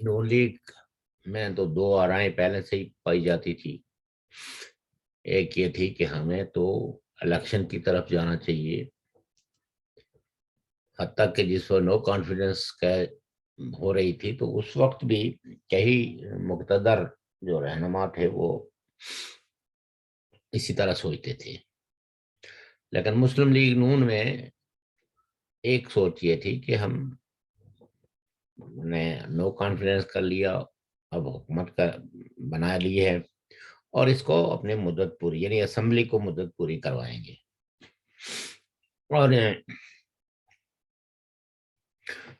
نون league میں تو دو آرائیں پہلے سے ہی پائی جاتی تھی. ایک یہ تھی کہ ہمیں تو الیکشن کی طرف جانا چاہیے، حتیٰ کہ جس وقت نو کانفیڈنس ہو رہی تھی تو اس وقت بھی کئی مقتدر جو رہنما تھے وہ اسی طرح سوچتے تھے. لیکن مسلم لیگ نون میں ایک سوچ یہ تھی کہ ہم نے نو کانفیڈنس کر لیا، اب حکومت کا بنا لی ہے اور اس کو اپنے مدت پوری یعنی اسمبلی کو مدت پوری کروائیں گے. اور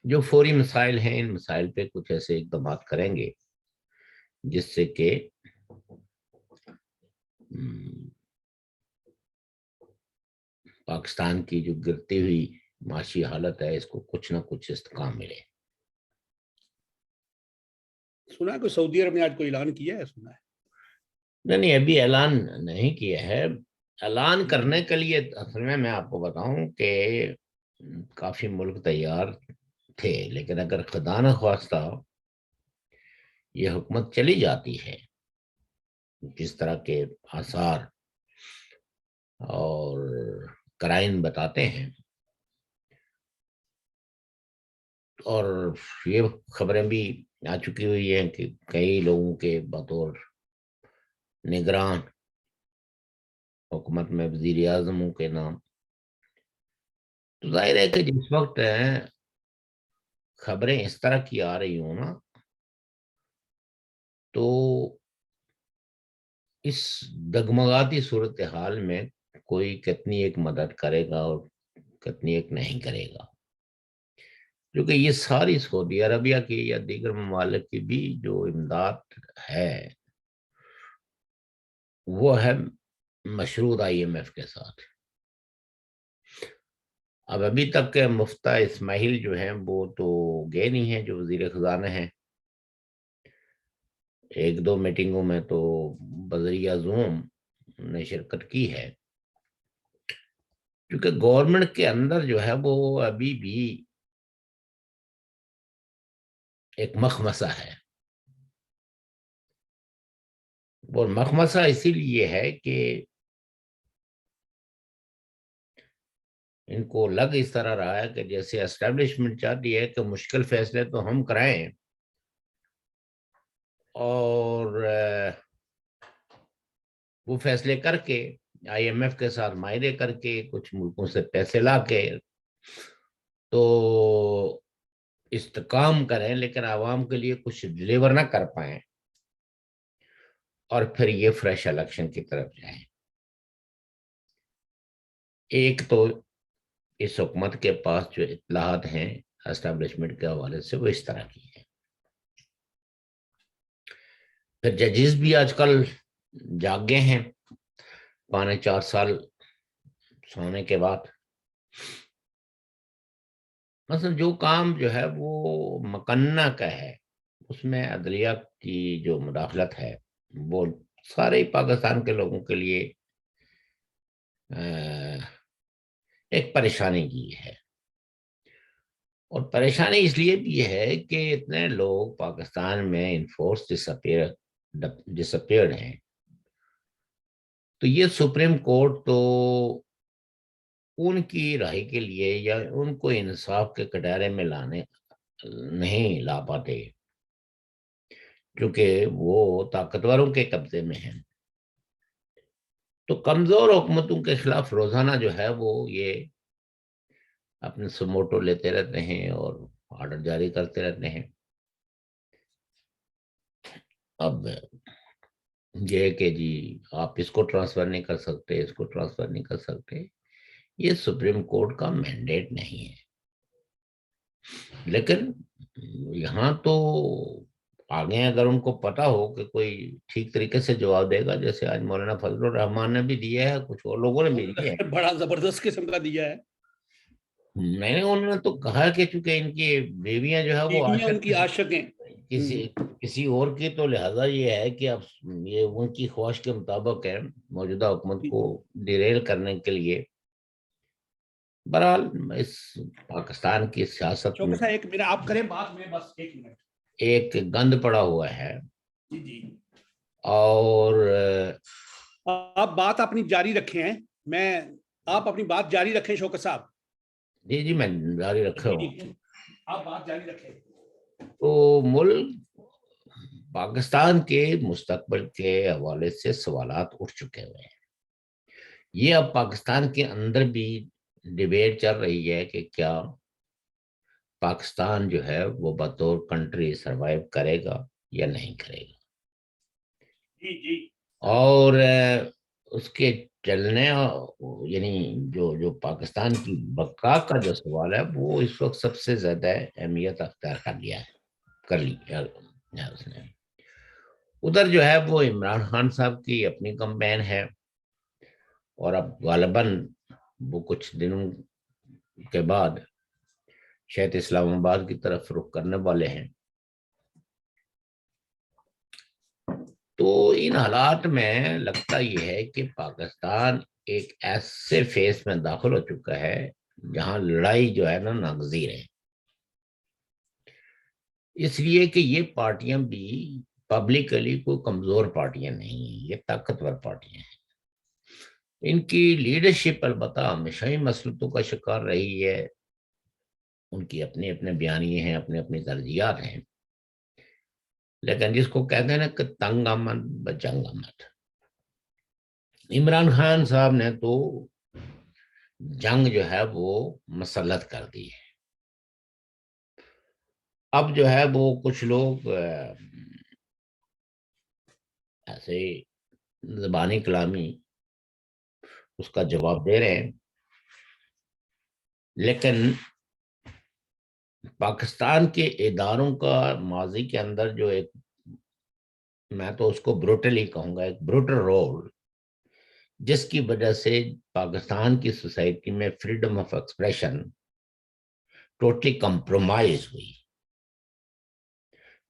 جو فوری مسائل ہیں ان مسائل پہ کچھ ایسے اقدامات کریں گے جس سے کہ پاکستان کی جو گرتی ہوئی معاشی حالت ہے اس کو کچھ نہ کچھ استحکام ملے. سنا ہے کوئی سعودی عرب نے آج کوئی اعلان کیا ہے؟ سنا ہے نہیں ابھی اعلان نہیں کیا ہے. اعلان کرنے کے لیے اصل میں آپ کو بتاؤں کہ کافی ملک تیار تھے، لیکن اگر خدا نخواستہ یہ حکومت چلی جاتی ہے جس طرح کے آثار اور کرائن بتاتے ہیں، اور یہ خبریں بھی آ چکی ہوئی ہیں کہ کئی لوگوں کے بطور نگران حکومت میں وزیر اعظموں کے نام، تو ظاہر ہے کہ جس وقت خبریں اس طرح کی آ رہی ہوں نا تو اس دگمگاتی صورتحال میں کوئی کتنی ایک مدد کرے گا اور کتنی ایک نہیں کرے گا، کیونکہ یہ ساری سعودی عربیہ کی یا دیگر ممالک کی بھی جو امداد ہے وہ ہے مشروط IMF کے ساتھ. اب ابھی تک کے مفتہ اسماعیل جو ہیں وہ تو گئے نہیں ہیں جو وزیر خزانہ ہیں. ایک دو میٹنگوں میں تو بذریعہ زوم نے شرکت کی ہے، کیونکہ گورنمنٹ کے اندر جو ہے وہ ابھی بھی ایک مخمسہ ہے. وہ مخمسہ اسی لیے ہے کہ ان کو لگ اس طرح رہا ہے کہ جیسے اسٹیبلشمنٹ چاہتی ہے کہ مشکل فیصلے تو ہم کرائیں اور وہ فیصلے کر کے IMF کے ساتھ معاہدے کر کے کچھ ملکوں سے پیسے لا کے تو استحکام کریں، لیکن عوام کے لیے کچھ ڈیلیور نہ کر پائیں اور پھر یہ فریش الیکشن کی طرف جائیں. ایک تو اس حکومت کے پاس جو اطلاعات ہیں اسٹیبلشمنٹ کے حوالے سے وہ اس طرح کی ہیں. پھر ججز بھی آج کل جاگے ہیں 4 سال سونے کے بعد. مثلا جو کام جو ہے وہ مکنہ کا ہے اس میں عدلیہ کی جو مداخلت ہے وہ سارے پاکستان کے لوگوں کے لیے ایک پریشانی کی ہے. اور پریشانی اس لیے بھی ہے کہ اتنے لوگ پاکستان میں انفورس ڈسپیئرڈ ہیں، تو یہ سپریم کورٹ تو ان کی رہائی کے لیے یا ان کو انصاف کے کٹہرے میں لانے نہیں لا پاتے کیونکہ وہ طاقتوروں کے قبضے میں ہیں. تو کمزور حکومتوں کے خلاف روزانہ جو ہے وہ یہ اپنے سموٹو لیتے رہتے ہیں اور آرڈر جاری کرتے رہتے ہیں. اب یہ کہ جی آپ اس کو ٹرانسفر نہیں کر سکتے، اس کو ٹرانسفر نہیں کر سکتے، یہ سپریم کورٹ کا مینڈیٹ نہیں ہے. لیکن یہاں تو آگے اگر ان کو پتا ہو کہ کوئی ٹھیک طریقے سے جواب دے گا، جیسے آج مولانا فضل الرحمان نے بھی دیا ہے، کچھ اور لوگوں نے بھی دیا ہے. بڑا زبردست قسم کا دیا ہے. میں نے انہوں نے تو کہا کہ چونکہ ان کی بیویاں جو ہے وہ بیویاں ان عاشق کی عاشق ہیں. کسی اور کی، تو لہذا یہ ہے کہ اب یہ ان کی خواہش کے مطابق ہے موجودہ حکومت کو ڈیریل کرنے کے لیے. بہرحال اس پاکستان کی سیاست چوکر میں صاحب ایک منٹ آپ کریں بات میں بس 1 منٹ. ایک گند پڑا ہوا ہے. جی جی اور آپ بات اپنی جاری رکھے ہیں. آپ اپنی بات جاری رکھیں شوکت صاحب. جی جی میں جاری رکھا ہوں. آپ بات جاری رکھیں. تو ملک پاکستان کے مستقبل کے حوالے سے سوالات اٹھ چکے ہوئے ہیں. یہ اب پاکستان کے اندر بھی ڈیبیٹ چل رہی ہے کہ کیا پاکستان جو ہے وہ بطور کنٹری سروائیو کرے گا یا نہیں کرے گا. جی جی اور اس کے چلنے یعنی جو پاکستان کی بقا کا جو سوال ہے وہ اس وقت سب سے زیادہ اہمیت اختیار کر لی اس نے. ادھر جو ہے وہ عمران خان صاحب کی اپنی کمپین ہے اور اب غالباً وہ کچھ دنوں کے بعد شاید اسلام آباد کی طرف رخ کرنے والے ہیں. تو ان حالات میں لگتا یہ ہے کہ پاکستان ایک ایسے فیز میں داخل ہو چکا ہے جہاں لڑائی جو ہے نا ناگزیر ہے. اس لیے کہ یہ پارٹیاں بھی پبلکلی کوئی کمزور پارٹیاں نہیں ہیں, یہ طاقتور پارٹیاں ہیں. ان کی لیڈرشپ البتہ ہمیشہ ہی مسلطوں کا شکار رہی ہے. ان کی اپنے اپنے بیانیے ہیں, اپنے اپنے ترجیحات ہیں, لیکن جس کو کہتے ہیں نا کہ تنگ آمد بجنگ آمد. عمران خان صاحب نے تو جنگ جو ہے وہ مسلط کر دی ہے. اب جو ہے وہ کچھ لوگ ایسے زبانی کلامی اس کا جواب دے رہے ہیں, لیکن پاکستان کے اداروں کا ماضی کے اندر جو ایک, میں تو اس کو بروٹلی کہوں گا, ایک بروٹل رول, جس کی وجہ سے پاکستان کی سوسائٹی میں freedom of expression totally compromise ہوئی.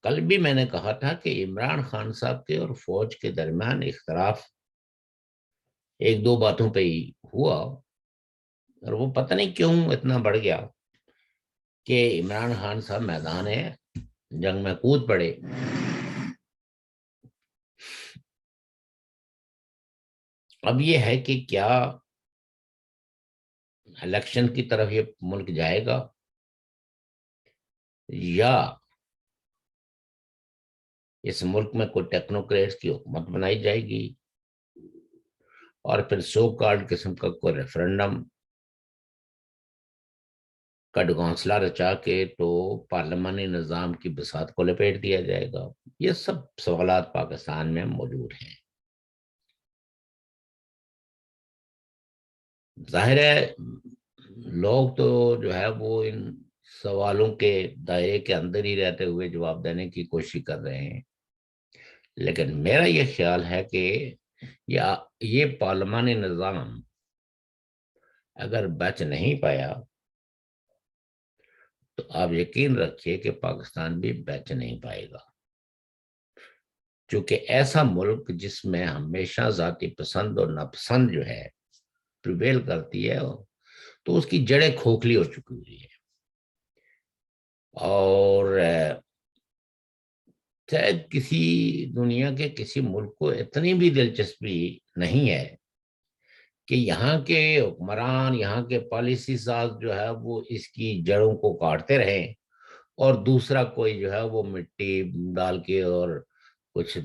کل بھی میں نے کہا تھا کہ عمران خان صاحب کے اور فوج کے درمیان اختلاف ایک دو باتوں پہ ہی ہوا, اور وہ پتہ نہیں کیوں اتنا بڑھ گیا کہ عمران خان صاحب میدان جنگ میں کود پڑے. اب یہ ہے کہ کیا الیکشن کی طرف یہ ملک جائے گا یا اس ملک میں کوئی ٹیکنوکریٹس کی حکومت بنائی جائے گی اور پھر سو کارڈ قسم کا کوئی ریفرنڈم کا ڈھونسلہ رچا کے تو پارلیمانی نظام کی بساط کو لپیٹ دیا جائے گا. یہ سب سوالات پاکستان میں موجود ہیں. ظاہر ہے لوگ تو جو ہے وہ ان سوالوں کے دائرے کے اندر ہی رہتے ہوئے جواب دینے کی کوشش کر رہے ہیں, لیکن میرا یہ خیال ہے کہ یہ پارلیمانی نظام اگر بچ نہیں پایا تو آپ یقین رکھیے کہ پاکستان بھی بچ نہیں پائے گا, چونکہ ایسا ملک جس میں ہمیشہ ذاتی پسند اور ناپسند جو ہے پریویل کرتی ہے تو اس کی جڑیں کھوکھلی ہو چکی ہوئی ہے. اور شاید کسی دنیا کے کسی ملک کو اتنی بھی دلچسپی نہیں ہے کہ یہاں کے حکمران, یہاں کے پالیسی ساز جو ہے وہ اس کی جڑوں کو کاٹتے رہیں اور دوسرا کوئی جو ہے وہ مٹی ڈال کے اور کچھ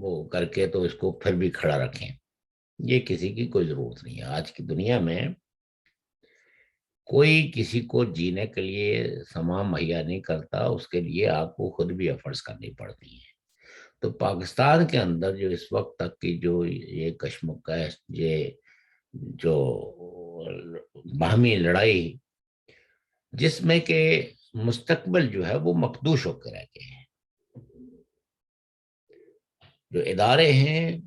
وہ کر کے تو اس کو پھر بھی کھڑا رکھیں. یہ کسی کی کوئی ضرورت نہیں ہے. آج کی دنیا میں کوئی کسی کو جینے کے لیے سامان مہیا نہیں کرتا, اس کے لیے آپ کو خود بھی ایفرٹس کرنی پڑتی ہیں. تو پاکستان کے اندر جو اس وقت تک کی جو یہ کشمکش, یہ جو باہمی لڑائی جس میں کہ مستقبل جو ہے وہ مخدوش ہو کے رہ گئے ہیں, جو ادارے ہیں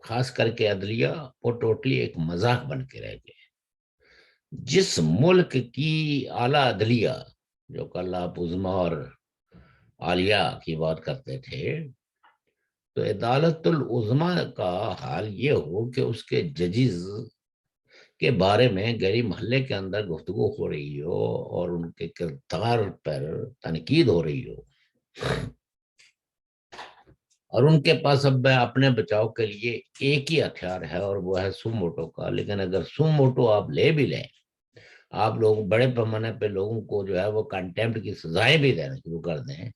خاص کر کے عدلیہ وہ ٹوٹلی ایک مذاق بن کے رہ گئے. جس ملک کی اعلیٰ عدلیہ جو کل آپ عظمیٰ اور عالیہ کی بات کرتے تھے, تو عدالت العظمیٰ کا حال یہ ہو کہ اس کے ججز کے بارے میں گلی محلے کے اندر گفتگو ہو رہی ہو اور ان کے کردار پر تنقید ہو رہی ہو, اور ان کے پاس اب اپنے بچاؤ کے لیے ایک ہی ہتھیار ہے اور وہ ہے سو موٹو کا. لیکن اگر سو موٹو آپ لے بھی لیں, آپ لوگ بڑے پیمانے پہ لوگوں کو جو ہے وہ کنٹیمپٹ کی سزائیں بھی دینا شروع کر دیں,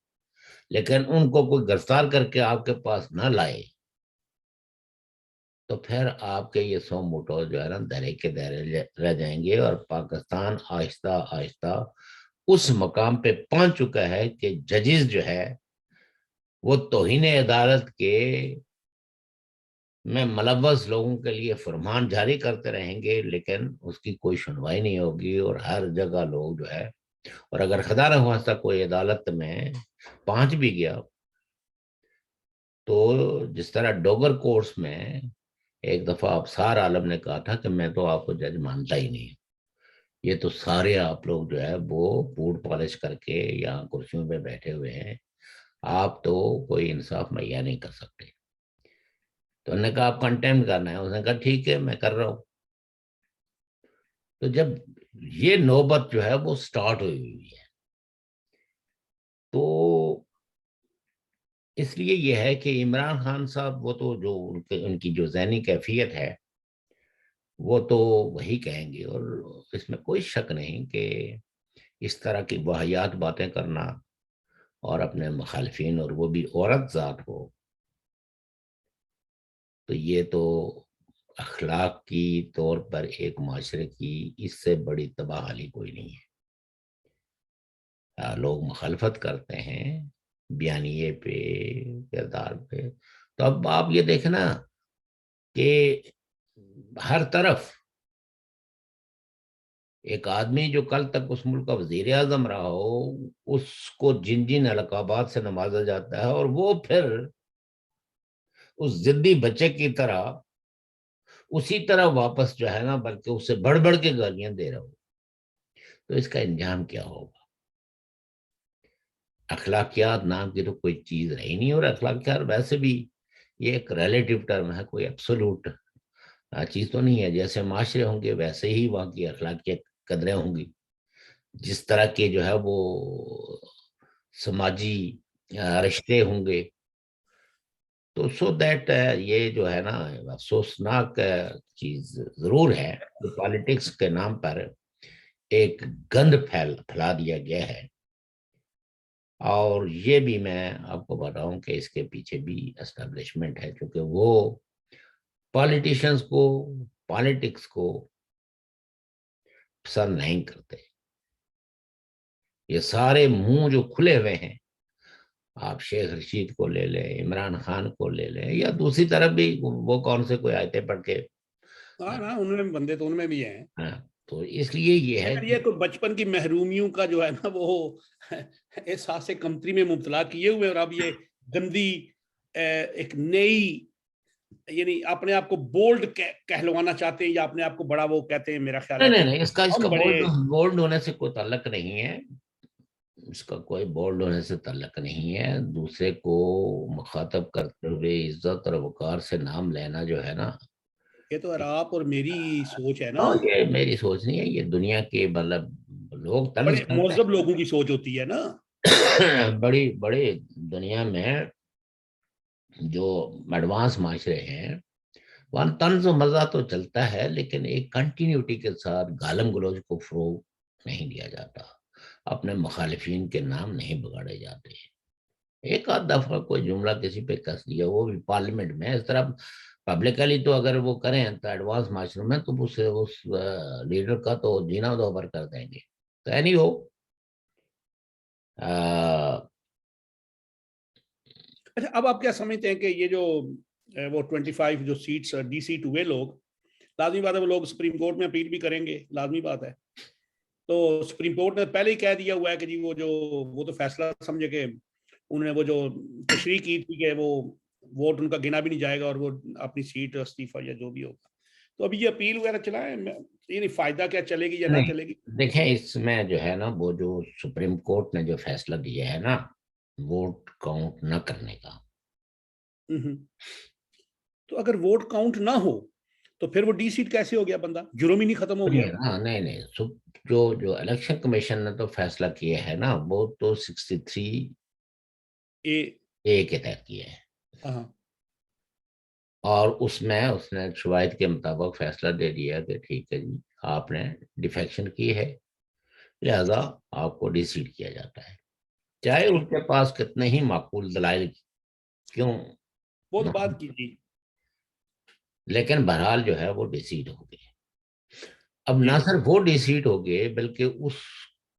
لیکن ان کو کوئی گرفتار کر کے آپ کے پاس نہ لائے, تو پھر آپ کے یہ 100 موٹو جو ہے نا دھرے کے دھرے رہ جائیں گے. اور پاکستان آہستہ آہستہ اس مقام پہ پہنچ چکا ہے کہ ججز جو ہے وہ توہین عدالت کے میں ملوث لوگوں کے لیے فرمان جاری کرتے رہیں گے, لیکن اس کی کوئی سنوائی نہیں ہوگی. اور ہر جگہ لوگ جو ہے, اور اگر خدا نہ خواستہ کوئی عدالت میں پہنچ بھی گیا, تو جس طرح ڈوگر کورس میں ایک دفعہ ابصار عالم نے کہا تھا کہ میں تو آپ کو جج مانتا ہی نہیں, یہ تو سارے آپ لوگ جو ہے وہ بوٹ پالش کر کے یہاں کرسیوں پہ بیٹھے ہوئے ہیں, آپ تو کوئی انصاف مہیا نہیں کر سکتے. تو انہوں نے کہا آپ کنٹینٹ کرنا ہے, اس نے کہا ٹھیک ہے میں کر رہا ہوں. تو جب یہ نوبت جو ہے وہ سٹارٹ ہوئی ہے, تو اس لیے یہ ہے کہ عمران خان صاحب وہ تو جو ان کی جو ذہنی کیفیت ہے وہ تو وہی کہیں گے, اور اس میں کوئی شک نہیں کہ اس طرح کی واہیات باتیں کرنا اور اپنے مخالفین, اور وہ بھی عورت ذات ہو, تو یہ تو اخلاق کی طور پر ایک معاشرے کی اس سے بڑی تباہی کوئی نہیں ہے. لوگ مخالفت کرتے ہیں بیانیے پہ, کردار پہ. تو اب آپ یہ دیکھیں نا کہ ہر طرف ایک آدمی جو کل تک اس ملک کا وزیر اعظم رہا ہو, اس کو جن جن القابات سے نوازا جاتا ہے, اور وہ پھر اس ضدی بچے کی طرح اسی طرح واپس جو ہے نا بلکہ اس سے بڑھ بڑھ کے گالیاں دے رہا ہو, تو اس کا انجام کیا ہوگا؟ اخلاقیات نام کی تو کوئی چیز رہی نہیں. اور اخلاقیات ویسے بھی یہ ایک ریلیٹیو ٹرم ہے, کوئی ایبسولوٹ چیز تو نہیں ہے. جیسے معاشرے ہوں گے ویسے ہی وہاں کی اخلاقی قدریں ہوں گی, جس طرح کے جو ہے وہ سماجی رشتے ہوں گے. تو سو دیٹ یہ جو ہے نا افسوسناک چیز ضرور ہے کہ پالیٹکس کے نام پر ایک گند پھیلا دیا گیا ہے. اور یہ بھی میں آپ کو بتاؤں کہ اس کے پیچھے بھی اسٹیبلشمنٹ ہے, کیونکہ وہ پالیٹیشنز کو, پالیٹکس کو پسند نہیں کرتے. یہ سارے منہ جو کھلے ہوئے ہیں, آپ شیخ رشید کو لے لیں, عمران خان کو لے لیں, یا دوسری طرف بھی وہ کون سے کوئی آیتیں پڑھ کے, ہاں ان میں بندے تو ان میں بھی ہیں. تو اس لیے یہ ہے لیکن یہ کوئی بچپن کی محرومیوں کا جو ہے نا وہ احساس کمتری میں مبتلا کیے ہوئے, اور اب یہ گندی ایک نئی, یعنی اپنے آپ کو بولڈ کہلوانا چاہتے ہیں, یا اپنے آپ کو بڑا وہ کہتے ہیں. میرا خیال ہے کہ نہیں, اس کا ہم بڑے بولڈ ہونے سے کوئی تعلق نہیں ہے, اس کا کوئی بولڈ ہونے سے تعلق نہیں ہے. دوسرے کو مخاطب کرتے ہوئے عزت اور وقار سے نام لینا جو ہے نا, یہ تو آپ اور میری سوچ ہے نا, یہ میری سوچ نہیں ہے, یہ دنیا کے مطلب لوگ طنز بڑے کرتے مہذب لوگوں کی سوچ ہوتی ہے نا. ہیں. بڑی بڑی دنیا میں جو ایڈوانس معاشرے ہیں وہاں طنز و مزہ تو چلتا ہے, لیکن ایک کنٹینیوٹی کے ساتھ گالم گلوچ کو فروغ نہیں دیا جاتا, اپنے مخالفین کے نام نہیں بگاڑے جاتے. ایک آدھ دفعہ کوئی جملہ کسی پہ کس دیا, وہ بھی پارلیمنٹ میں. اس طرح پبلکلی تو اگر وہ کریں تو ایڈوانس معاشروں میں تو اس لیڈر کا تو جینا دوبر کر دیں گے. تو اینی ہو, اچھا, اب آپ کیا سمجھتے ہیں کہ یہ جو وہ 25 جو سیٹس ڈی سیٹ ہوئے لوگ, لازمی بات ہے وہ لوگ سپریم کورٹ میں اپیل بھی کریں گے, لازمی بات ہے. تو سپریم کورٹ نے پہلے ہی کہہ دیا ہوا ہے کہ جی وہ تو فیصلہ سمجھے کہ انہوں نے وہ جو تشریح کی تھی کہ وہ ووٹ ان کا گنا بھی نہیں جائے گا, اور وہ اپنی سیٹ استعفیٰ یا جو بھی ہوگا. تو ابھی یہ اپیل وغیرہ چلائیں, یہ فائدہ کیا چلے گی یا نہ چلے گی؟ دیکھیں اس میں جو ہے نا وہ جو سپریم کورٹ نے جو فیصلہ دیا ہے نا ووٹ کاؤنٹ نہ کرنے کا, تو اگر ووٹ کاؤنٹ نہ ہو تو پھر وہ ڈی سیٹ کیسے ہو گیا؟ بندہ جرم ہی نہیں ختم ہو گیا؟ نہیں, جو الیکشن کمیشن نے تو فیصلہ کیا ہے نا وہ تو 63 اے کے تحت کیا ہے، ہاں اور اس میں اس نے شوائد کے مطابق فیصلہ دے دیا کہ ٹھیک ہے جی آپ نے ڈیفیکشن کی ہے، لہذا آپ کو ڈی سیٹ کیا جاتا ہے، چاہے ان ٹھیک، کے پاس کتنے ہی معقول دلائل کیوں وہ نہ تو ہو، بات کی جی لیکن بہرحال جو ہے وہ ڈی سیٹ ہو گئے۔ اب نہ جی صرف وہ ڈی سیٹ ہو گئے بلکہ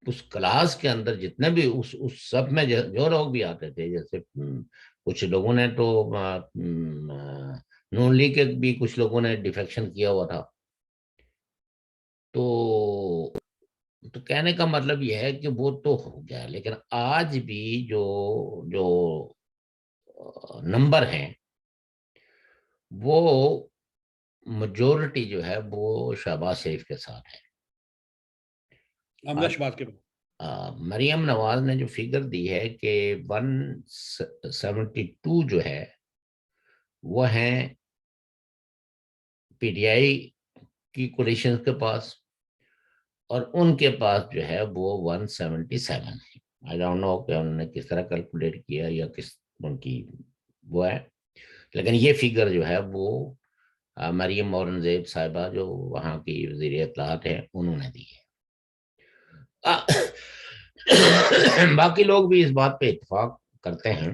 اس کلاس کے اندر جتنے بھی اس سب میں جو لوگ بھی آتے تھے، جیسے کچھ لوگوں نے تو نون لیگ کے بھی کچھ لوگوں نے ڈیفیکشن کیا ہوا تھا، تو کہنے کا مطلب یہ ہے کہ وہ تو ہو گیا، لیکن آج بھی جو جو نمبر ہیں وہ میجورٹی جو ہے وہ شہباز شریف کے ساتھ ہے۔ حمزہ شہباز کے بعد مریم نواز نے جو فگر دی ہے کہ 172 جو ہے وہ ہیں پی ٹی آئی کی کولیشن کے پاس، اور ان کے پاس جو ہے وہ 177 ہے۔ آئی ڈونٹ نو کہ انہوں نے کس طرح کیلکولیٹ کیا یا کس ان کی وہ ہے، لیکن یہ فگر جو ہے وہ مریم اورنگزیب صاحبہ جو وہاں کی وزیر اطلاعات ہیں انہوں نے دی ہے۔ باقی لوگ بھی اس بات پہ اتفاق کرتے ہیں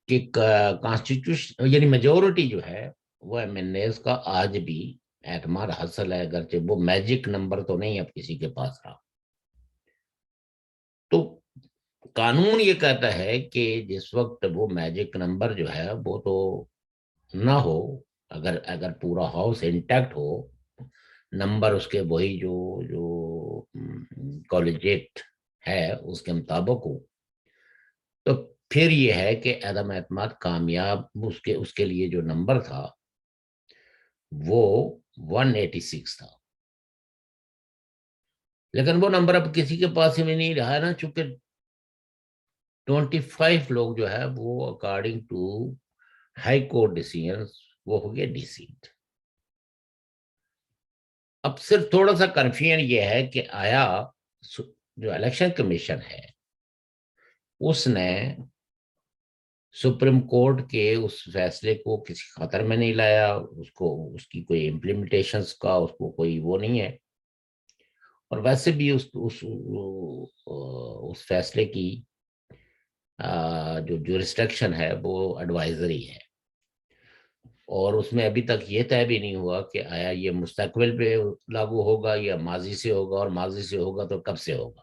کہ کانسٹیٹیوشن یعنی میجورٹی جو ہے وہ ایم این ایز کا آج بھی اعتماد حاصل ہے، اگرچہ وہ میجک نمبر تو نہیں اب کسی کے پاس رہا۔ تو قانون یہ کہتا ہے کہ جس وقت وہ میجک نمبر جو ہے وہ تو نہ ہو، اگر پورا ہاؤس انٹیکٹ ہو، نمبر اس کے وہی جو کالجیٹ ہے اس کے مطابق ہو، تو پھر یہ ہے کہ عدم اعتماد کامیاب اس کے لیے جو نمبر تھا وہ 186 تھا، لیکن وہ نمبر اب کسی کے پاس ہی نہیں رہا نا، چونکہ 25 لوگ جو ہے وہ according to high court decision وہ ہو گیا ڈی سیٹ۔ اب صرف تھوڑا سا کنفیوژن یہ ہے کہ آیا جو الیکشن کمیشن ہے اس نے سپریم کورٹ کے اس فیصلے کو کسی خطر میں نہیں لایا، اس کی کوئی امپلیمنٹیشنز کا اس کو کوئی وہ نہیں ہے، اور ویسے بھی اس فیصلے کی جو جورسڈکشن ہے وہ ایڈوائزری ہے، اور اس میں ابھی تک یہ طے بھی نہیں ہوا کہ آیا یہ مستقبل پہ لاگو ہوگا یا ماضی سے ہوگا، اور ماضی سے ہوگا تو کب سے ہوگا۔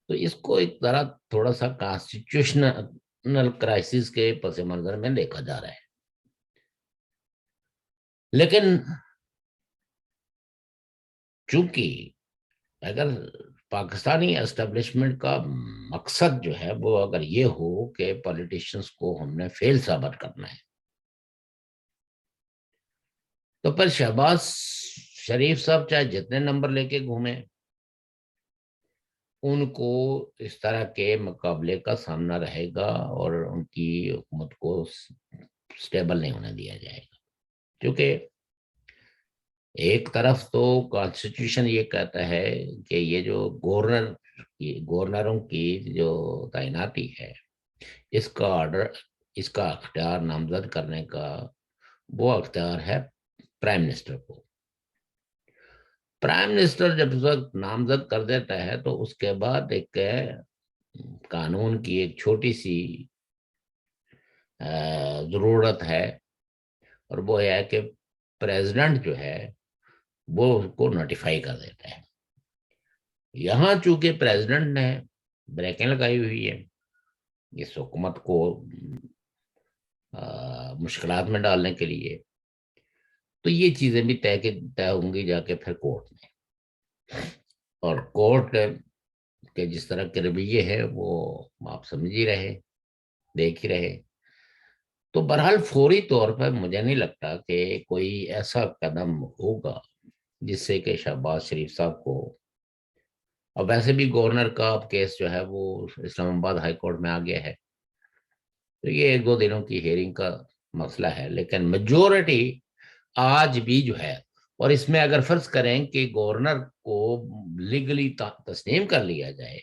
تو اس کو ایک طرح تھوڑا سا کانسٹیٹیوشنل کرائسس کے پس منظر میں دیکھا جا رہا ہے، لیکن چونکہ اگر پاکستانی اسٹیبلشمنٹ کا مقصد جو ہے وہ اگر یہ ہو کہ پولیٹیشنز کو ہم نے فیل ثابت کرنا ہے، تو پھر شہباز شریف صاحب چاہے جتنے نمبر لے کے گھومیں ان کو اس طرح کے مقابلے کا سامنا رہے گا، اور ان کی حکومت کو سٹیبل نہیں ہونے دیا جائے گا، کیونکہ ایک طرف تو کانسٹیٹیوشن یہ کہتا ہے کہ یہ جو گورنروں کی جو تعیناتی ہے اس کا آرڈر، اس کا اختیار نامزد کرنے کا وہ اختیار ہے پرائم منسٹر کو۔ پرائم منسٹر جب اس وقت نامزد کر دیتا ہے تو اس کے بعد ایک قانون کی ایک چھوٹی سی ضرورت ہے، اور وہ ہے کہ پریزیڈنٹ جو ہے وہ اس کو نوٹیفائی کر دیتا ہے۔ یہاں چونکہ پریزیڈنٹ نے بریکیں لگائی ہوئی ہے اس حکومت کو مشکلات میں ڈالنے کے لیے، تو یہ چیزیں بھی طے ہوں گی جا کے پھر کورٹ میں، اور کورٹ کے جس طرح کے رویے ہے وہ آپ سمجھ ہی رہے، دیکھ ہی رہے۔ تو بہرحال فوری طور پر مجھے نہیں لگتا کہ کوئی ایسا قدم ہوگا جس سے کہ شہباز شریف صاحب کو، اور ویسے بھی گورنر کا اب کیس جو ہے وہ اسلام آباد ہائی کورٹ میں آ گیا ہے، تو یہ 1-2 دنوں کی ہیئرنگ کا مسئلہ ہے، لیکن میجورٹی آج بھی جو ہے، اور اس میں اگر فرض کریں کہ گورنر کو لیگلی تسلیم کر لیا جائے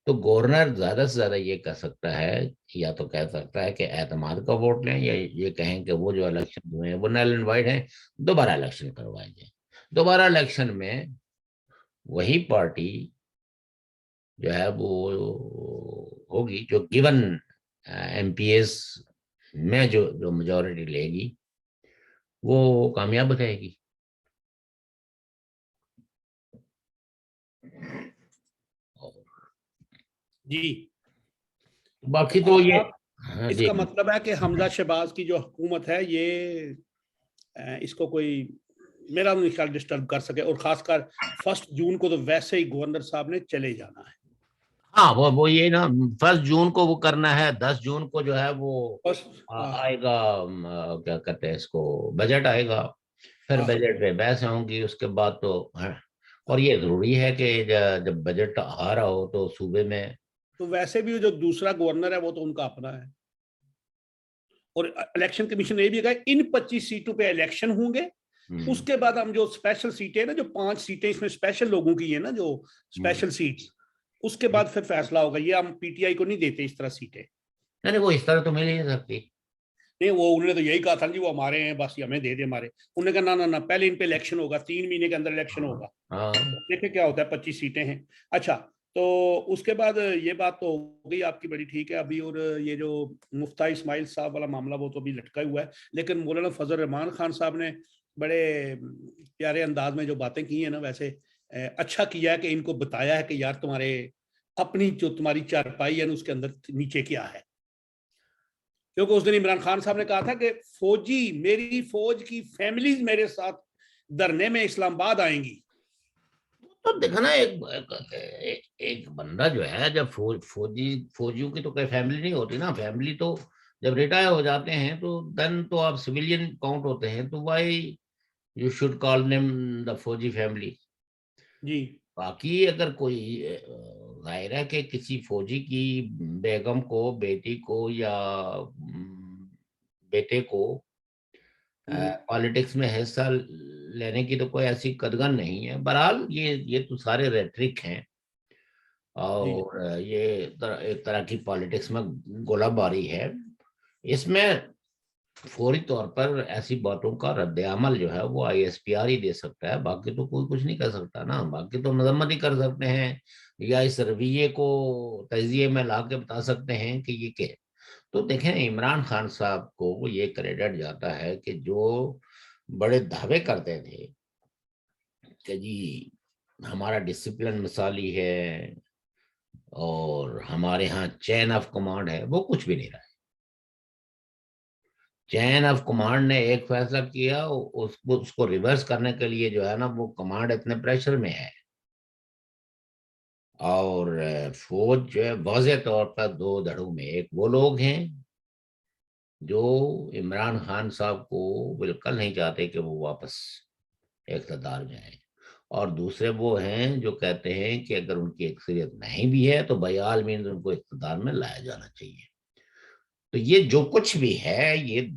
تو گورنر زیادہ سے زیادہ یہ کہہ سکتا ہے، یا تو کہہ سکتا ہے کہ اعتماد کا ووٹ لیں، یا یہ کہیں کہ وہ جو الیکشن ہوئے ہیں وہ نل اینڈ وائڈ ہیں، دوبارہ الیکشن کروائے جائیں۔ دوبارہ الیکشن میں وہی پارٹی جو ہے وہ ہوگی جو گیون ایم پی ایز میں جو میجورٹی لے گی وہ کامیاب رہے گی۔ جی، باقی تو یہ آپ ہاں اس جی، کا مطلب ہے کہ حمزہ شہباز کی جو حکومت ہے یہ اس کو کوئی میرا نہیں خیال ڈسٹرب کر سکے، اور خاص کر 1 جون کو تو ویسے ہی گورنر صاحب نے چلے جانا ہے۔ ہاں وہ یہ نا 1 جون کو وہ کرنا ہے، 10 جون کو جو ہے وہ بس آئے گا، کیا کہتے ہیں اس کو، بجٹ آئے گا، پھر بجٹ پہ بحث ہوں گی اس کے بعد تو اور یہ ضروری ہے کہ جب بجٹ آ رہا ہو تو صوبے میں تو ویسے بھی جو دوسرا گورنر ہے وہ تو ان کا اپنا ہے، اور الیکشن کمیشن نے یہ بھی کہا ان 25 سیٹوں پہ الیکشن ہوں گے، اس کے بعد ہم جو اسپیشل سیٹیں نا، جو 5 سیٹیں اس میں اسپیشل لوگوں کی ہیں نا، جو اسپیشل سیٹس، اس کے بعد پھر فیصلہ ہوگا۔ یہ ہم پی ٹی آئی کو نہیں دیتے اس طرح سیٹیں، نہیں وہ اس طرح تو مل ہی نہیں سکتی۔ نہیں وہ انہوں نے تو یہی کہا تھا جی وہ ہمارے ہیں بس ہمیں دے دے ہمارے، انہوں نے کہا نہ پہلے ان پہ الیکشن ہوگا، 3 مہینے کے اندر الیکشن ہوگا، ہاں دیکھیں کیا ہوتا ہے۔ 25 سیٹیں ہیں۔ اچھا، تو اس کے بعد یہ بات تو ہو گئی آپ کی بڑی ٹھیک ہے ابھی، اور یہ جو مفتاح اسماعیل صاحب والا معاملہ وہ تو ابھی لٹکا ہوا ہے، لیکن مولانا فضل الرحمان خان صاحب نے بڑے پیارے انداز میں جو باتیں کی ہیں نا، ویسے اچھا کیا ہے کہ ان کو بتایا ہے کہ یار تمہارے اپنی جو تمہاری چارپائی ہے نا اس کے اندر نیچے کیا ہے، کیونکہ اس دن عمران خان صاحب نے کہا تھا کہ فوجی، میری فوج کی فیملیز میرے ساتھ دھرنے میں اسلام آباد آئیں گی۔ تو دیکھا نا، ایک بندہ جو ہے جب فوجیوں کی تو کوئی فیملی نہیں ہوتی نا، فیملی تو جب ریٹائر ہو جاتے ہیں تو دن تو آپ سویلین کاؤنٹ ہوتے ہیں، تو وائی یو شوڈ کال نیم دا فوجی فیملی۔ جی باقی اگر کوئی ظاہر ہے کہ کسی فوجی کی بیگم کو، بیٹی کو، یا بیٹے کو پالیٹکس میں حصہ لینے کی تو کوئی ایسی قدغن نہیں ہے۔ بہرحال یہ تو سارے ریٹرک ہیں، جی اور یہ ایک طرح کی پالیٹکس میں گولہ باری ہے۔ اس میں فوری طور پر ایسی باتوں کا رد عمل جو ہے وہ آئی ایس پی آر ہی دے سکتا ہے، باقی تو کوئی کچھ نہیں کر سکتا نا، باقی تو مذمت ہی کر سکتے ہیں، یا اس رویے کو تجزیے میں لا کے بتا سکتے ہیں کہ یہ کیا ہے۔ تو دیکھیں عمران خان صاحب کو یہ کریڈٹ جاتا ہے کہ جو بڑے دعوے کرتے تھے کہ جی ہمارا ڈسپلن مثالی ہے اور ہمارے ہاں چین آف کمانڈ ہے، وہ کچھ بھی نہیں رہا ہے۔ چین آف کمانڈ نے ایک فیصلہ کیا، اس کو ریورس کرنے کے لیے جو ہے نا وہ کمانڈ اتنے پریشر میں ہے، اور فوج جو ہے واضح طور پر 2 دھڑوں میں، ایک وہ لوگ ہیں جو عمران خان صاحب کو بالکل نہیں چاہتے کہ وہ واپس اقتدار میں آئے، اور دوسرے وہ ہیں جو کہتے ہیں کہ اگر ان کی اکثریت نہیں بھی ہے تو بہرحال مینز ان کو اقتدار میں لایا جانا چاہیے۔ تو یہ جو کچھ بھی ہے یہ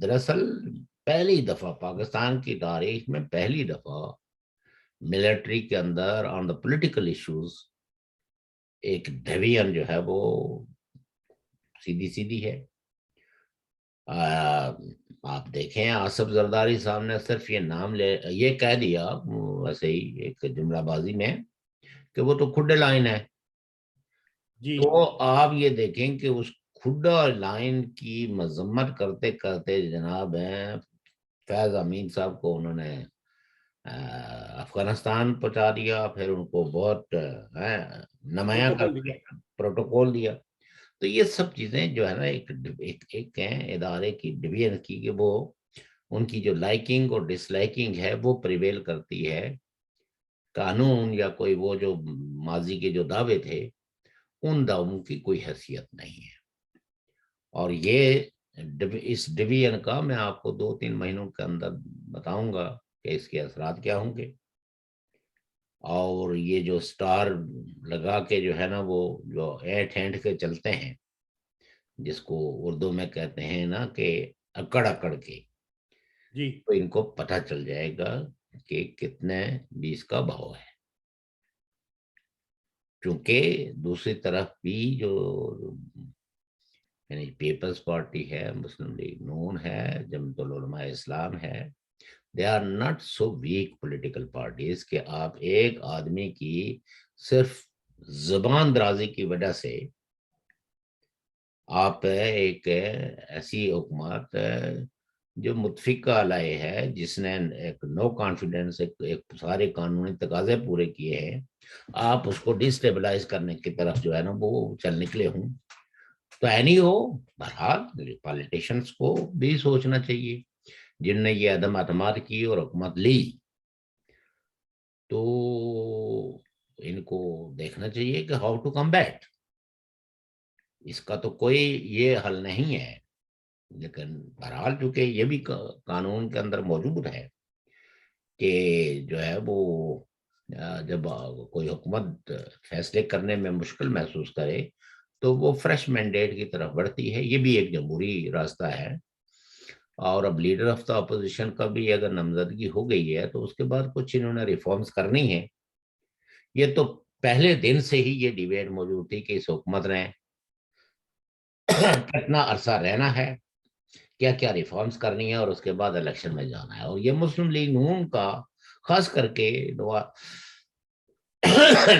دراصل پہلی دفعہ پاکستان کی تاریخ میں پہلی دفعہ ملٹری کے اندر آن دا پولیٹیکل ایشوز ایک ڈویژن جو ہے وہ سیدھی ہے۔ آپ دیکھیں آصف زرداری صاحب نے صرف یہ نام یہ کہہ دیا ویسے ہی ایک جملہ بازی میں کہ وہ تو کھڈے لائن ہے، جی تو آپ یہ دیکھیں کہ اس کھڈا لائن کی مذمت کرتے کرتے جناب ہیں فیض امین صاحب کو انہوں نے افغانستان پہنچا دیا، پھر ان کو بہت نمایاں کر پروٹوکول دیا۔ دیا، پروٹوکول دیا۔ تو یہ سب چیزیں جو ہے نا ایک ہیں ادارے کی ڈویژن کی، کہ وہ ان کی جو لائکنگ اور ڈس لائکنگ ہے وہ پریویل کرتی ہے، قانون یا کوئی وہ جو ماضی کے جو دعوے تھے ان دعووں کی کوئی حیثیت نہیں ہے۔ اور یہ اس ڈویژن کا میں آپ کو 2-3 مہینوں کے اندر بتاؤں گا کہ اس کے اثرات کیا ہوں گے، اور یہ جو سٹار لگا کے جو ہے نا وہ جو اینٹ ہینٹ کے چلتے ہیں، جس کو اردو میں کہتے ہیں نا کہ اکڑ اکڑ کے، جی تو ان کو پتہ چل جائے گا کہ کتنے بیس کا بھاؤ ہے۔ چونکہ دوسری طرف بھی جو یعنی پیپلز پارٹی ہے، مسلم لیگ نون ہے، جمعیت العلماء اسلام ہے، they are not so weak political parties کہ آپ ایک آدمی کی صرف زبان درازی کی وجہ سے آپ ایک ایسی حکومت جو متفقہ علیہ ہے، جس نے ایک نو کانفیڈنس ایک سارے قانونی تقاضے پورے کیے ہیں، آپ اس کو ڈسٹیبلائز کرنے کی طرف جو ہے نا وہ چل نکلے ہوں، تو اینی ہو بہرحال پالیٹیشنس کو بھی سوچنا چاہیے جن نے یہ عدم اعتماد کی اور حکومت لی، تو ان کو دیکھنا چاہیے کہ ہاؤ ٹو کم بیک. اس کا تو کوئی یہ حل نہیں ہے، لیکن بہرحال چونکہ یہ بھی قانون کے اندر موجود ہے کہ جو ہے وہ جب کوئی حکومت فیصلے کرنے میں مشکل محسوس کرے تو وہ فریش مینڈیٹ کی طرف بڑھتی ہے. یہ بھی ایک جمہوری راستہ ہے، اور اب لیڈر آف دا اپوزیشن کا بھی اگر نامزدگی ہو گئی ہے تو اس کے بعد کچھ انہوں نے ریفارمز کرنی ہے. یہ تو پہلے دن سے ہی یہ ڈیبیٹ موجود تھی کہ اس حکومت نے کتنا عرصہ رہنا ہے، کیا کیا ریفارمز کرنی ہے، اور اس کے بعد الیکشن میں جانا ہے. اور یہ مسلم لیگ نون کا خاص کر کے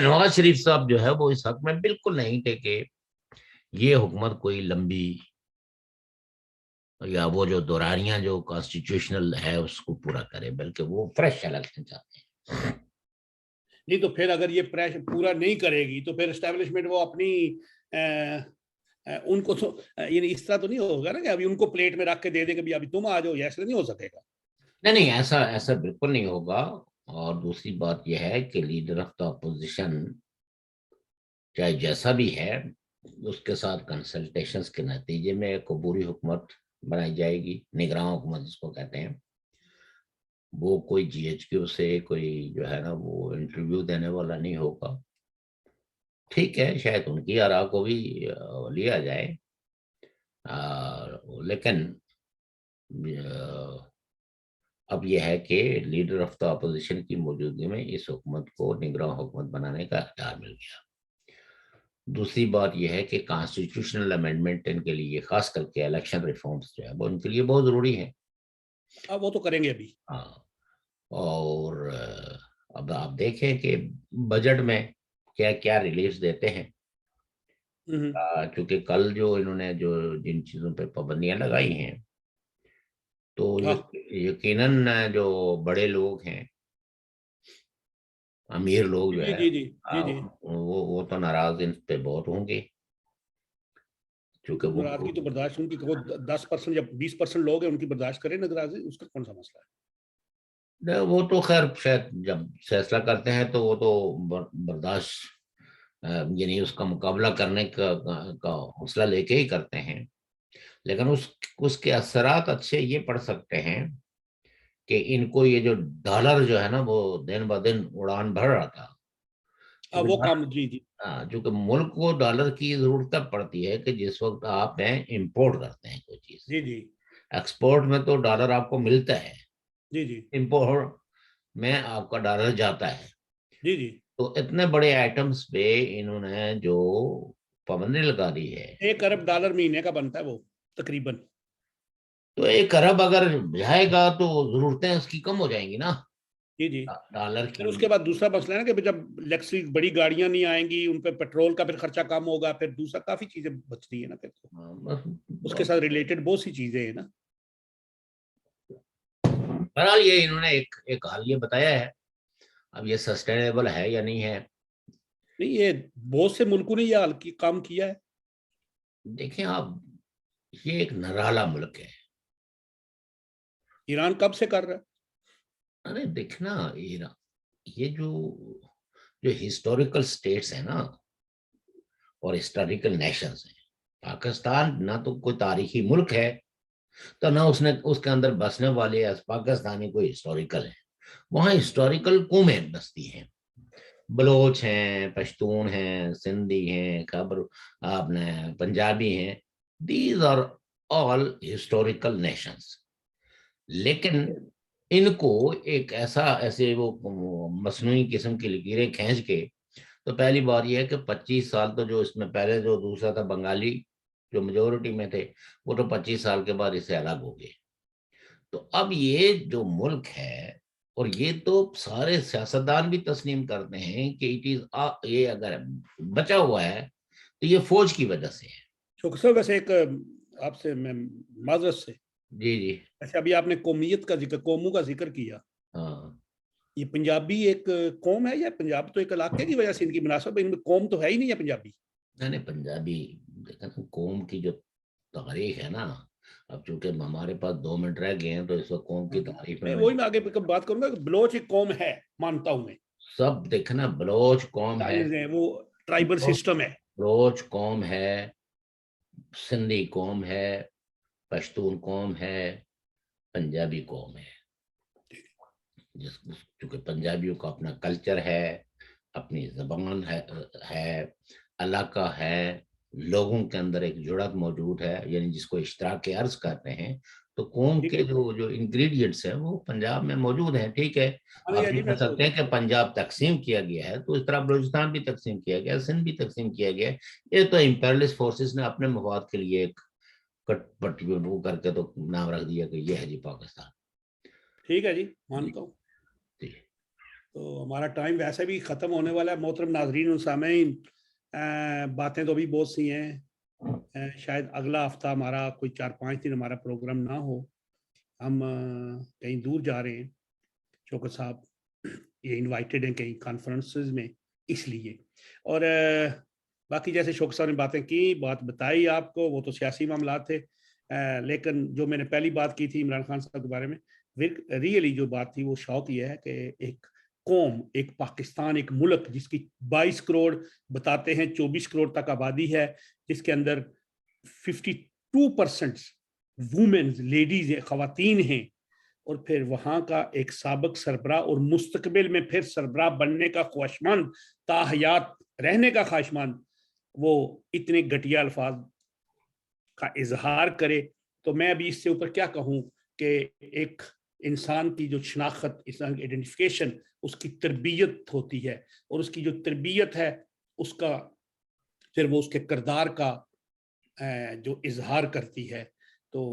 نواز شریف صاحب جو ہے وہ اس حق میں بالکل نہیں تھے کہ یہ حکومت کوئی لمبی یا وہ جو دورانیاں جو کانسٹیٹیوشنل ہے اس کو پورا کرے، بلکہ وہ فریش الیکشن چاہتے ہیں. نہیں تو پھر اگر یہ پورا نہیں کرے گی تو پھر اسٹیبلشمنٹ وہ اپنی ان کو یعنی اس طرح تو نہیں ہوگا نا کہ ابھی ان کو پلیٹ میں رکھ کے دے دے کہ ابھی تم آ جاؤ، ایسا نہیں ہو سکے گا. نہیں ایسا بالکل نہیں ہوگا. اور دوسری بات یہ ہے کہ لیڈر آف دا اپوزیشن چاہے جیسا بھی ہے اس کے ساتھ کنسلٹیشنز کے نتیجے میں ایک عبوری حکومت بنائی جائے گی، نگراں حکومت جس کو کہتے ہیں. وہ کوئی جی ایچ کیو سے کوئی جو ہے نا وہ انٹرویو دینے والا نہیں ہوگا. ٹھیک ہے شاید ان کی آراء کو بھی لیا جائے، لیکن اب یہ ہے کہ لیڈر آف دا اپوزیشن کی موجودگی میں اس حکومت کو نگراں حکومت بنانے کا اختیار مل گیا. دوسری بات یہ ہے کہ کانسٹیٹیوشنل امینڈمنٹ ان کے لیے، خاص کر کے الیکشن ریفارمز جو ہے وہ ان کے لیے بہت ضروری ہیں. اب وہ تو کریں گے ابھی. ہاں، اور اب آپ دیکھیں کہ بجٹ میں کیا کیا ریلیفز دیتے ہیں. چونکہ کل جو انہوں نے جن چیزوں پہ پابندیاں لگائی ہیں تو یقیناً جو بڑے لوگ ہیں، امیر لوگ جو ہے جی وہ تو ناراض ان پہ بہت ہوں گے، چونکہ وہ ناراضگی تو برداشت ان کی 10% یا 20% لوگ ہیں ان کی برداشت کریں ناراضگی، اس کا کون سا مسئلہ ہے. وہ تو خیر شاید جب فیصلہ کرتے ہیں تو وہ تو برداشت یعنی اس کا مقابلہ کرنے کا حوصلہ لے کے ہی کرتے ہیں. لیکن اس کے اثرات اچھے یہ پڑ سکتے ہیں کہ ان کو یہ جو ڈالر جو ہے نا وہ دن بہ دن اڑان بھر رہا تھا، وہ کام. جی چونکہ ملک کو ڈالر کی ضرورت تب پڑتی ہے کہ جس وقت آپ امپورٹ کرتے ہیں کوئی چیز. جی ایکسپورٹ میں تو ڈالر آپ کو ملتا ہے، جی امپورٹ میں آپ کا ڈالر جاتا ہے. جی تو اتنے بڑے آئٹمس پہ انہوں نے جو پابندی لگا دی ہے، $1 ارب مہینے کا بنتا ہے وہ تقریباً. تو 1 ارب اگر جائے گا تو ضرورتیں اس کی کم ہو جائیں گی نا جی ڈالر پھر کی. اس کے بعد دوسرا مسئلہ ہے نا کہ جب الیکٹرک بڑی گاڑیاں نہیں آئیں گی ان پہ پیٹرول کا پھر خرچہ کم ہوگا، پھر دوسرا کافی چیزیں بچتی ہیں نا پھر تو اس کے ساتھ ریلیٹڈ بہت سی چیزیں ہیں نا. بہرحال یہ انہوں نے ایک حل یہ بتایا ہے، اب یہ سسٹینیبل ہے یا نہیں ہے. نہیں یہ بہت سے ملکوں نے یہ حل کام کیا ہے. دیکھیں آپ، یہ ایک نرالا ملک ہے. ایران کب سے کر رہا ہے؟ ارے دیکھنا یہ جو ہسٹوریکل سٹیٹس ہیں نا اور ہسٹوریکل نیشنز ہیں، پاکستان نہ تو کوئی تاریخی ملک ہے تو نہ اس کے اندر بسنے والے پاکستانی کوئی ہسٹوریکل ہے. وہاں ہسٹوریکل قومیں بستی ہیں، بلوچ ہیں، پشتون ہیں، سندھی ہیں، خبر آپ نے پنجابی ہیں. These are all historical nations. لیکن ان کو ایک ایسے وہ مصنوعی قسم کی لکیریں کھینچ کے تو پہلی بات یہ ہے کہ 25 سال تو جو اس میں پہلے جو دوسرا تھا بنگالی جو میجورٹی میں تھے وہ تو 25 سال کے بعد اس سے الگ ہو گئے. تو اب یہ جو ملک ہے اور یہ تو سارے سیاستدان بھی تسلیم کرتے ہیں کہ یہ اگر بچا ہوا ہے تو یہ فوج کی وجہ سے ہے. شوکت صاحب ویسے ایک آپ سے میں معذرت سے، جی جی ایسے ابھی آپ نے قومیت کا ذکر، قوموں کا ذکر کیا، ہاں. یہ پنجابی ایک قوم ہے یا پنجاب تو ایک علاقے کی وجہ سے ان کی مناسبت، ان میں قوم تو ہے ہی نہیں ہے پنجابی؟ نہیں پنجابی دیکھا نا قوم کی جو تاریخ ہے نا، اب چونکہ ہمارے پاس 2 منٹ رہ گئے ہیں تو اس وقت قوم کی تاریخ میں وہی میں آگے بات کروں گا کہ بلوچ ایک قوم ہے، مانتا ہوں میں، سب دیکھنا بلوچ قوم ہے، وہ ٹرائبل سسٹم ہے. بلوچ قوم ہے، سندھی قوم ہے، پشتون قوم ہے، پنجابی قوم ہے. چونکہ پنجابیوں کا اپنا کلچر ہے، اپنی زبان ہے، علاقہ ہے، لوگوں کے اندر ایک جڑت موجود ہے، یعنی جس کو اشتراک عرض کہتے ہیں. تو قوم کے جو انگریڈینٹس ہیں وہ پنجاب میں موجود ہیں. ٹھیک ہے، آپ یہ کہہ سکتے ہیں کہ پنجاب تقسیم کیا گیا ہے، تو اس طرح بلوچستان بھی تقسیم کیا گیا، سندھ بھی تقسیم کیا گیا ہے. یہ تو امپیرلسٹ فورسز نے اپنے مفاد کے لیے ایک کٹ پٹی وہ کر کے تو نام رکھ دیا کہ یہ ہے جی پاکستان. ٹھیک ہے جی، مانتا ہوں. تو ہمارا ٹائم ویسے بھی ختم ہونے والا ہے. محترم ناظرین و سامعین، باتیں تو ابھی بہت سی ہیں، شاید اگلا ہفتہ ہمارا کوئی 4-5 دن ہمارا پروگرام نہ ہو، ہم کہیں دور جا رہے ہیں. شوکت صاحب یہ انوائٹڈ ہیں کہیں کانفرنسز میں، اس لیے. اور باقی جیسے شوکت صاحب نے باتیں کی، بات بتائی آپ کو، وہ تو سیاسی معاملات تھے، لیکن جو میں نے پہلی بات کی تھی عمران خان صاحب کے بارے میں، ریئلی جو بات تھی وہ شوق یہ ہے کہ ایک قوم، ایک پاکستان، ایک ملک جس کی 22 کروڑ بتاتے ہیں 24 کروڑ تک آبادی ہے، جس کے اندر 52% وومنز، لیڈیز ہیں، خواتین ہیں، اور پھر وہاں کا ایک سابق سربراہ اور مستقبل میں پھر سربراہ بننے کا خواہشمند، تاحیات رہنے کا خواہشمند، وہ اتنے گھٹیا الفاظ کا اظہار کرے. تو میں ابھی اس سے اوپر کیا کہوں کہ ایک انسان کی جو شناخت، انسان کی آئیڈینٹیفیکیشن، اس کی تربیت ہوتی ہے، اور اس کی جو تربیت ہے اس کا پھر وہ اس کے کردار کا جو اظہار کرتی ہے. تو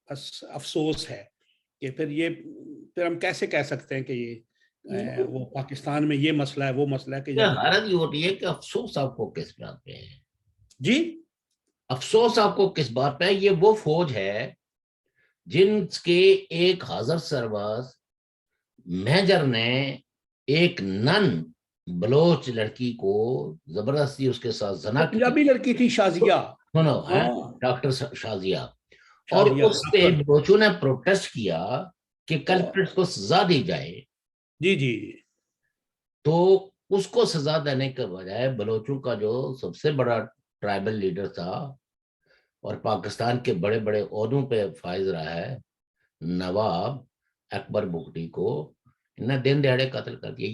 افسوس ہے کہ پھر ہم کیسے کہہ سکتے ہیں کہ یہ وہ پاکستان میں یہ مسئلہ ہے، وہ مسئلہ ہے کہ جب حیرت یہ ہوتی ہے کہ افسوس آپ کو کس بات پہ ہے؟ جی افسوس آپ کو کس بات پہ ہے؟ یہ وہ فوج ہے جن کے ایک حاضر سربراہ میجر نے ایک نن بلوچ لڑکی کو زبردستی اس کے ساتھ زنا کی، پنجابی لڑکی تھی شازیہ، ڈاکٹر شازیہ، اور اس پہ بلوچوں نے پروٹیسٹ کیا کہ کلپریٹس کو سزا دی جائے. جی جی. تو اس کو سزا دینے کے بجائے بلوچوں کا جو سب سے بڑا ٹرائبل لیڈر تھا اور پاکستان کے بڑے بڑے عہدوں پہ فائز رہا ہے، نواب اکبر بگٹی کو انہیں دن دہاڑے قتل کر دیا.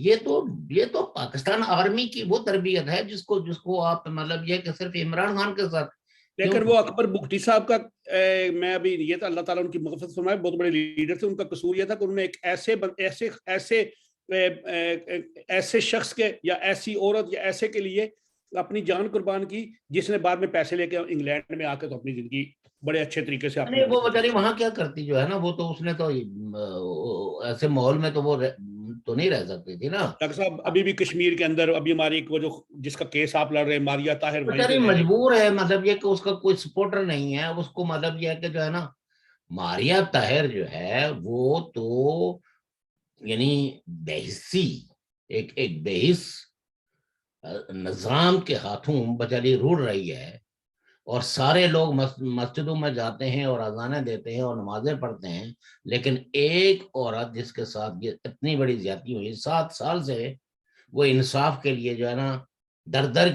یہ تو پاکستان آرمی کی وہ تربیت ہے جس کو آپ مطلب یہ کہ صرف عمران خان کے ساتھ. لیکن وہ اکبر بگٹی صاحب کا میں ابھی یہ تھا، اللہ تعالیٰ ان کی مغفرت فرمائے، بہت بڑے لیڈر تھے. ان کا قصور یہ تھا کہ انہوں نے ایک ایسے شخص کے یا ایسی عورت یا ایسے کے لیے اپنی جان قربان کی جس نے بعد میں پیسے لے کے انگلینڈ میں آ کے تو اپنی زندگی بڑے اچھے طریقے سے وہ بیچاری وہاں کیا کرتی جو ہے نا، وہ تو اس نے تو ایسے ماحول میں تو وہ تو نہیں رہ سکتی تھی نا. ڈاکٹر صاحب ابھی بھی کشمیر کے اندر ابھی ہماری وہ جو جس کا کیس آپ لڑ رہے ہیں، ماریہ طاہر، بیچاری مجبور ہے، مطلب یہ کہ اس کا کوئی سپورٹر نہیں ہے. اس کو مطلب یہ ہے کہ جو ہے نا ماریہ طاہر جو ہے وہ تو یعنی بحثی ایک بحث نظام کے ہاتھوں بچاری روڑ رہی ہے، اور سارے لوگ مسجدوں میں جاتے ہیں اور اذانیں دیتے ہیں اور نمازیں پڑھتے ہیں، لیکن ایک عورت جس کے ساتھ یہ اتنی بڑی زیادتی ہوئی 7 سال سے وہ انصاف کے لیے جو ہے نا در در